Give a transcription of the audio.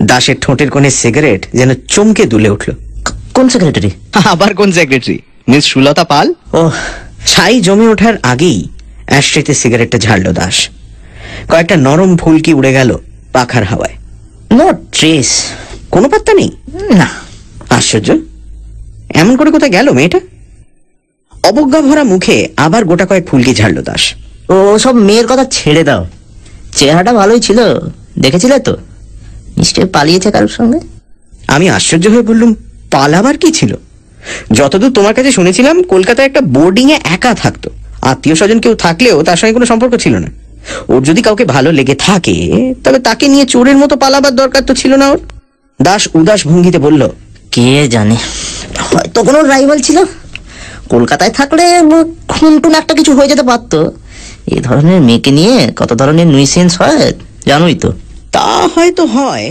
দাসের ঠোঁটের কোণে সিগারেট যেন চমকে দুলে উঠল। কোন সেক্রেটারি? আবার কোন সেক্রেটারি? মিস সুলতা পাল। ও, ছাই জমে ওঠার আগেই অ্যাশট্রেতে সিগারেটটা ঝাড়ল দাস। কয়েকটা নরম ফুলকি উড়ে গেল পাখার হাওয়ায়। No trace. কোনো পাত্তা নেই? না। আশ্চর্য, এমন করে কোথায় গেল মেয়েটা? অবজ্ঞা ভরা মুখে আবার গোটা কয়েক ফুলকি ঝাড়ল দাস। ও সব মেয়ের কথা ছেড়ে দাও, চেহারাটা ভালোই ছিল, দেখেছিলে তো? নিশ্চয়ই পালিয়েছে কারোর সঙ্গে। আমি আশ্চর্য হয়ে বললুম, পালাবার কি ছিল? যতদূর তোমার কাছে শুনেছিলাম কলকাতায় একটা বোর্ডিং এ একা থাকতো, আত্মীয় স্বজন কেউ থাকলেও তার সঙ্গে কোনো সম্পর্ক ছিল না। ওর যদি কাউকে ভালো লেগে থাকে তবে তাকে নিয়ে চোরের মতো পালাবার দরকার তো ছিল না ওর। দাস উদাস ভঙ্গিতে বলল, কে জানে, হয়তো কোনো রাইভাল ছিল। কলকাতায় থাকলে খুনটুন একটা কিছু হয়ে যেতে পারতো। এই ধরনের মেয়েকে নিয়ে কত ধরনের নুইসেন্স হয় জানোই তো। তা হয়তো হয়।